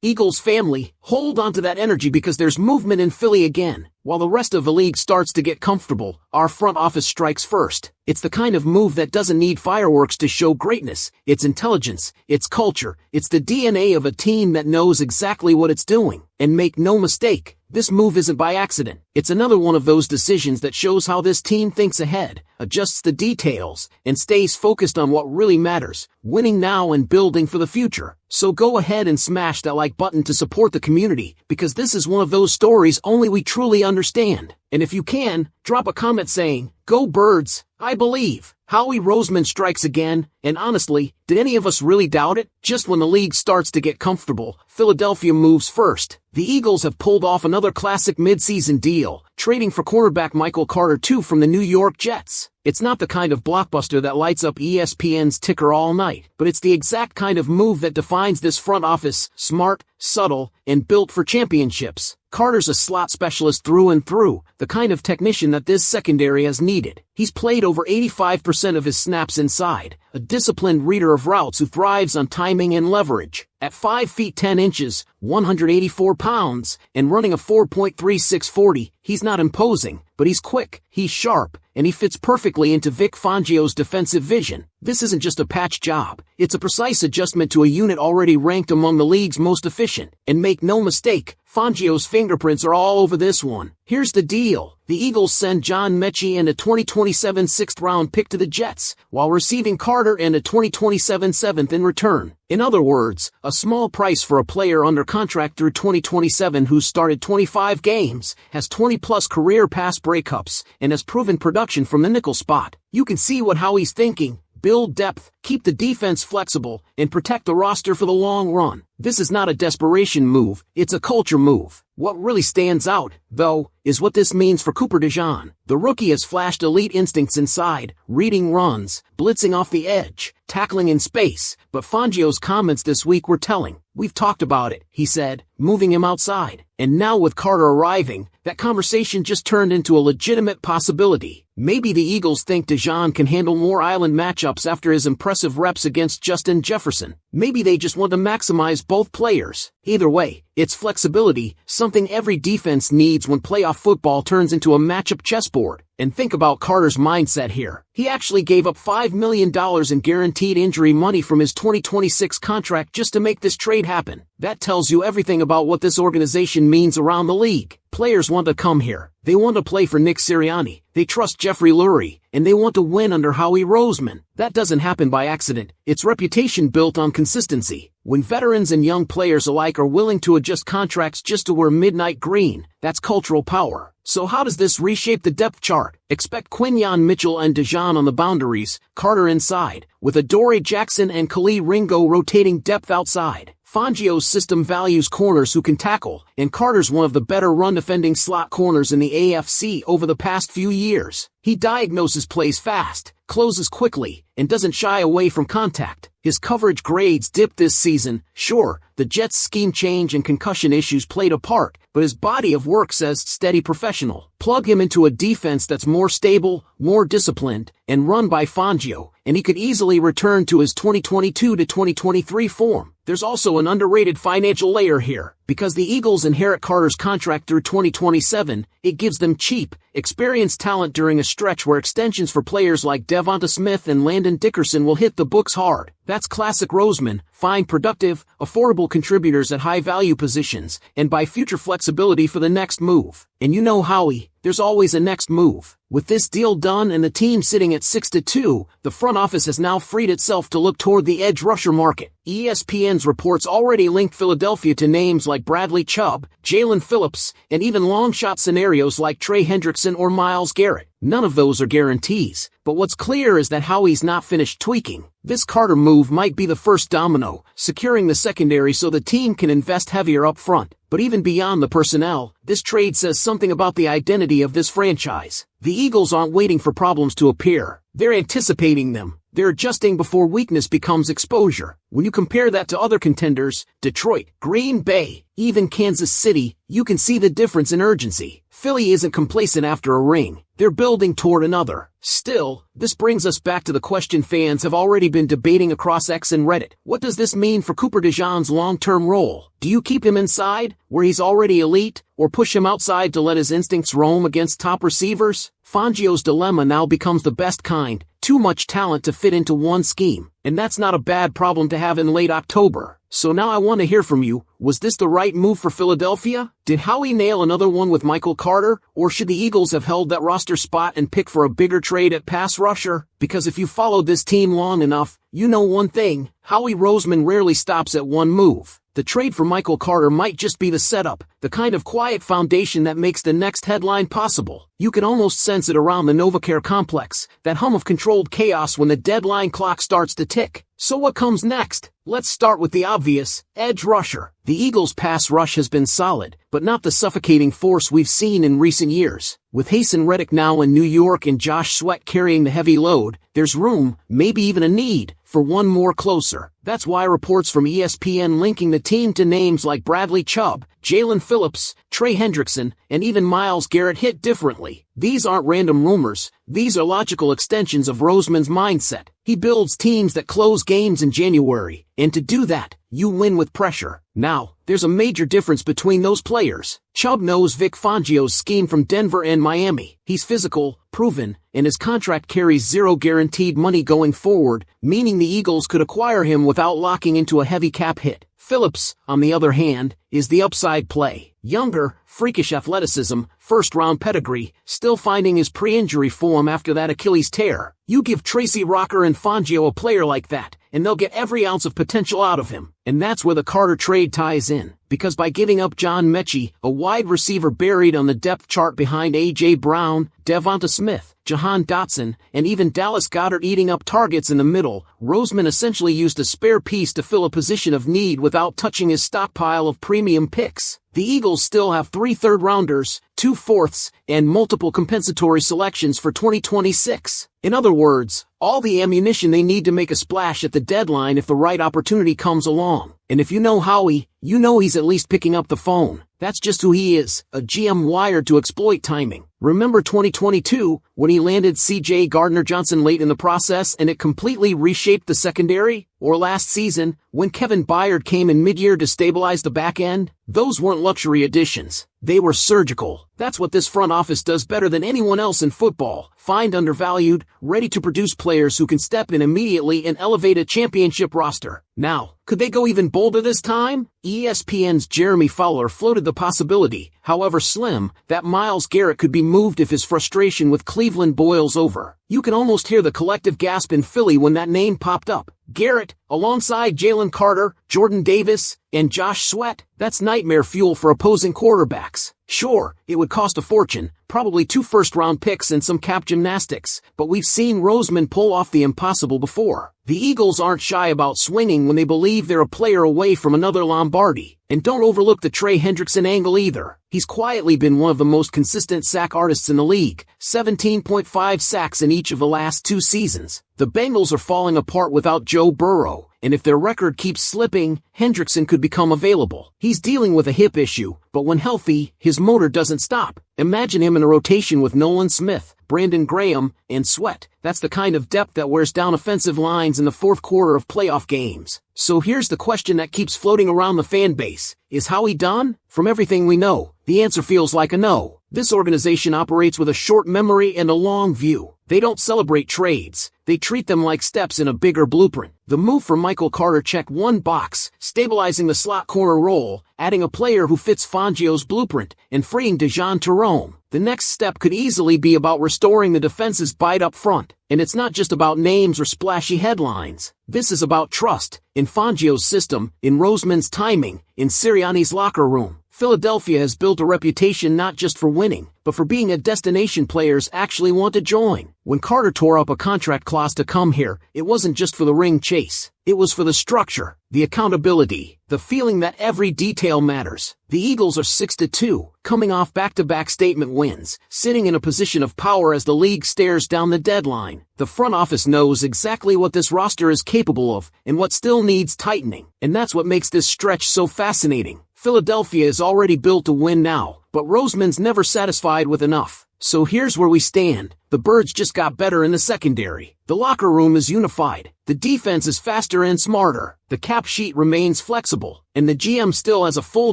Eagles family, hold on to that energy because there's movement in Philly again. While the rest of the league starts to get comfortable, our front office strikes first. It's the kind of move that doesn't need fireworks to show greatness. It's intelligence, it's culture, it's the DNA of a team that knows exactly what it's doing. And make no mistake, this move isn't by accident. It's another one of those decisions that shows how this team thinks ahead, adjusts the details, and stays focused on what really matters, winning now and building for the future. So go ahead and smash that like button to support the community, because this is one of those stories only we truly understand. And if you can, drop a comment saying, "Go Birds, I believe." Howie Roseman strikes again, and honestly, did any of us really doubt it? Just when the league starts to get comfortable, Philadelphia moves first. The Eagles have pulled off another classic midseason deal, trading for cornerback Michael Carter II from the New York Jets. It's not the kind of blockbuster that lights up ESPN's ticker all night, but it's the exact kind of move that defines this front office: smart, subtle, and built for championships. Carter's a slot specialist through and through, the kind of technician that this secondary has needed. He's played over 85% of his snaps inside, a disciplined reader of routes who thrives on timing and leverage. At 5 feet 10 inches, 184 pounds, and running a 4.36 40, he's not imposing, but he's quick, he's sharp, and he fits perfectly into Vic Fangio's defensive vision. This isn't just a patch job, it's a precise adjustment to a unit already ranked among the league's most efficient. And make no mistake, Fangio's fingerprints are all over this one. Here's the deal. The Eagles send John Mechie and a 2027 6th-round pick to the Jets, while receiving Carter and a 2027 7th in return. In other words, a small price for a player under contract through 2027 who's started 25 games, has 20-plus career pass breakups, and has proven production from the nickel spot. You can see what Howie's thinking. Build depth, keep the defense flexible, and protect the roster for the long run. This is not a desperation move, it's a culture move. What really stands out, though, is what this means for Cooper DeJean. The rookie has flashed elite instincts inside, reading runs, blitzing off the edge, tackling in space, but Fangio's comments this week were telling. "We've talked about it," he said, moving him outside. And now with Carter arriving, that conversation just turned into a legitimate possibility. Maybe the Eagles think DeJean can handle more island matchups after his impressive reps against Justin Jefferson. Maybe they just want to maximize both players. Either way, it's flexibility, something every defense needs when playoff football turns into a matchup chessboard. And think about Carter's mindset here. He actually gave up $5 million in guaranteed injury money from his 2026 contract just to make this trade happen. That tells you everything about what this organization means around the league. Players want to come here. They want to play for Nick Sirianni. They trust Jeffrey Lurie, and they want to win under Howie Roseman. That doesn't happen by accident. It's reputation built on consistency. When veterans and young players alike are willing to adjust contracts just to wear midnight green, that's cultural power. So how does this reshape the depth chart? Expect Quinyon Mitchell and DeJean on the boundaries, Carter inside, with Adoree Jackson and Khalil Ringo rotating depth outside. Fangio's system values corners who can tackle, and Carter's one of the better run-defending slot corners in the AFC over the past few years. He diagnoses plays fast, closes quickly, and doesn't shy away from contact. His coverage grades dipped this season. Sure, the Jets' scheme change and concussion issues played a part, but his body of work says steady professional. Plug him into a defense that's more stable, more disciplined, and run by Fangio, and he could easily return to his 2022 to 2023 form. There's also an underrated financial layer here. Because the Eagles inherit Carter's contract through 2027, it gives them cheap, experienced talent during a stretch where extensions for players like DeVonta Smith and Landon Dickerson will hit the books hard. That's classic Roseman: find productive, affordable contributors at high-value positions, and buy future flexibility for the next move. And you know Howie, there's always a next move. With this deal done and the team sitting at 6-2, the front office has now freed itself to look toward the edge rusher market. ESPN's reports already linked Philadelphia to names like Bradley Chubb, Jalen Phillips, and even long-shot scenarios like Trey Hendrickson or Myles Garrett. None of those are guarantees, but what's clear is that Howie's not finished tweaking. This Carter move might be the first domino, securing the secondary so the team can invest heavier up front. But even beyond the personnel, this trade says something about the identity of this franchise. The Eagles aren't waiting for problems to appear. They're anticipating them. They're adjusting before weakness becomes exposure. When you compare that to other contenders, Detroit, Green Bay, even Kansas City, you can see the difference in urgency. Philly isn't complacent after a ring. They're building toward another. Still, this brings us back to the question fans have already been debating across X and Reddit. What does this mean for Cooper DeJean's long-term role? Do you keep him inside, where he's already elite, or push him outside to let his instincts roam against top receivers? Fangio's dilemma now becomes the best kind, too much talent to fit into one scheme. And that's not a bad problem to have in late October. So now I want to hear from you. Was this the right move for Philadelphia? Did Howie nail another one with Michael Carter? Or should the Eagles have held that roster spot and pick for a bigger trade at pass rusher? Because if you followed this team long enough, you know one thing. Howie Roseman rarely stops at one move. The trade for Michael Carter might just be the setup, the kind of quiet foundation that makes the next headline possible. You can almost sense it around the NovaCare complex, that hum of controlled chaos when the deadline clock starts to tick. So what comes next? Let's start with the obvious, edge rusher. The Eagles' pass rush has been solid, but not the suffocating force we've seen in recent years. With Haason Reddick now in New York and Josh Sweat carrying the heavy load, there's room, maybe even a need, for one more closer. That's why reports from ESPN linking the team to names like Bradley Chubb, Jalen Phillips, Trey Hendrickson, and even Myles Garrett hit differently. These aren't random rumors, these are logical extensions of Roseman's mindset. He builds teams that close games in January, and to do that, you win with pressure. Now, there's a major difference between those players. Chubb knows Vic Fangio's scheme from Denver and Miami. He's physical, proven, and his contract carries zero guaranteed money going forward, meaning the Eagles could acquire him without locking into a heavy cap hit. Phillips, on the other hand, is the upside play. Younger, freakish athleticism, first-round pedigree, still finding his pre-injury form after that Achilles tear. You give Tracy Rocker and Fangio a player like that, and they'll get every ounce of potential out of him. And that's where the Carter trade ties in. Because by giving up John Mechie, a wide receiver buried on the depth chart behind A.J. Brown, DeVonta Smith, Jahan Dotson, and even Dallas Goedert eating up targets in the middle, Roseman essentially used a spare piece to fill a position of need without touching his stockpile of premium picks. The Eagles still have 3 third-rounders, 2 fourths, and multiple compensatory selections for 2026. In other words, all the ammunition they need to make a splash at the deadline if the right opportunity comes along. And if you know Howie, you know he's at least picking up the phone. That's just who he is, a GM wired to exploit timing. Remember 2022, when he landed C.J. Gardner-Johnson late in the process and it completely reshaped the secondary? Or last season, when Kevin Byard came in mid-year to stabilize the back end? Those weren't luxury additions. They were surgical. That's what this front office does better than anyone else in football. Find undervalued, ready-to-produce players who can step in immediately and elevate a championship roster. Now, could they go even bolder this time? ESPN's Jeremy Fowler floated the possibility, however slim, that Myles Garrett could be moved if his frustration with Cleveland boils over. You can almost hear the collective gasp in Philly when that name popped up. Garrett, alongside Jalen Carter, Jordan Davis, and Josh Sweat, that's nightmare fuel for opposing quarterbacks. Sure, it would cost a fortune, probably 2 first-round picks and some cap gymnastics, but we've seen Roseman pull off the impossible before. The Eagles aren't shy about swinging when they believe they're a player away from another Lombardi. And don't overlook the Trey Hendrickson angle either. He's quietly been one of the most consistent sack artists in the league, 17.5 sacks in each of the last 2 seasons. The Bengals are falling apart without Joe Burrow, and if their record keeps slipping, Hendrickson could become available. He's dealing with a hip issue, but when healthy, his motor doesn't stop. Imagine him in a rotation with Nolan Smith, Brandon Graham, and Sweat. That's the kind of depth that wears down offensive lines in the fourth quarter of playoff games. So here's the question that keeps floating around the fan base. Is Howie done? From everything we know, the answer feels like a no. This organization operates with a short memory and a long view. They don't celebrate trades. They treat them like steps in a bigger blueprint. The move for Michael Carter checked one box, stabilizing the slot corner role, adding a player who fits Fangio's blueprint, and freeing DeJean to roam. The next step could easily be about restoring the defense's bite up front. And it's not just about names or splashy headlines. This is about trust, in Fangio's system, in Roseman's timing, in Sirianni's locker room. Philadelphia has built a reputation not just for winning, but for being a destination players actually want to join. When Carter tore up a contract clause to come here, it wasn't just for the ring chase. It was for the structure, the accountability, the feeling that every detail matters. The Eagles are 6-2, coming off back-to-back statement wins, sitting in a position of power as the league stares down the deadline. The front office knows exactly what this roster is capable of and what still needs tightening. And that's what makes this stretch so fascinating. Philadelphia is already built to win now, but Roseman's never satisfied with enough. So here's where we stand. The Birds just got better in the secondary. The locker room is unified. The defense is faster and smarter. The cap sheet remains flexible. And the GM still has a full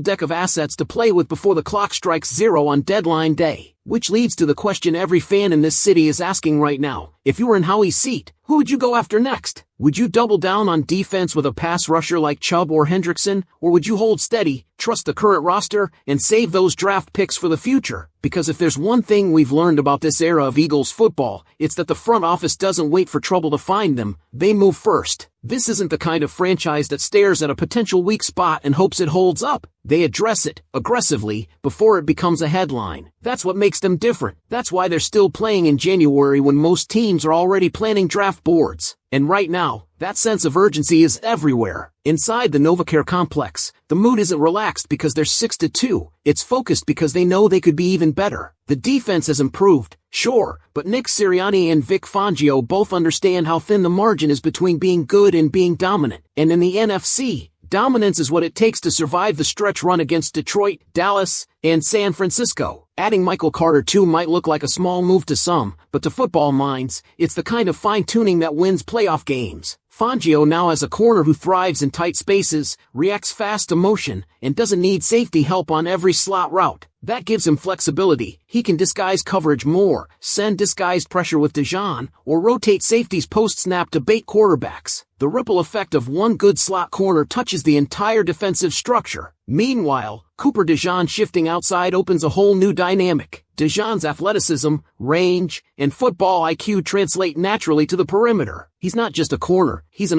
deck of assets to play with before the clock strikes 0 on deadline day. Which leads to the question every fan in this city is asking right now. If you were in Howie's seat, who would you go after next? Would you double down on defense with a pass rusher like Chubb or Hendrickson? Or would you hold steady, trust the current roster, and save those draft picks for the future? Because if there's one thing we've learned about this era of Eagles football, it's that the front office doesn't wait for trouble to find them, they move first. This isn't the kind of franchise that stares at a potential weak spot and hopes it holds up. They address it, aggressively, before it becomes a headline. That's what makes them different. That's why they're still playing in January when most teams are already planning draft boards. And right now, that sense of urgency is everywhere. Inside the NovaCare complex, the mood isn't relaxed because they're 6-2. It's focused because they know they could be even better. The defense has improved, sure, but Nick Sirianni and Vic Fangio both understand how thin the margin is between being good and being dominant. And in the NFC, dominance is what it takes to survive the stretch run against Detroit, Dallas, and San Francisco. Adding Michael Carter too might look like a small move to some, but to football minds, it's the kind of fine-tuning that wins playoff games. Fangio now has a corner who thrives in tight spaces, reacts fast to motion, and doesn't need safety help on every slot route. That gives him flexibility. He can disguise coverage more, send disguised pressure with DeJean, or rotate safeties post-snap to bait quarterbacks. The ripple effect of one good slot corner touches the entire defensive structure. Meanwhile, Cooper DeJean shifting outside opens a whole new dynamic. DeJean's athleticism, range, and football IQ translate naturally to the perimeter. He's not just a corner, he's an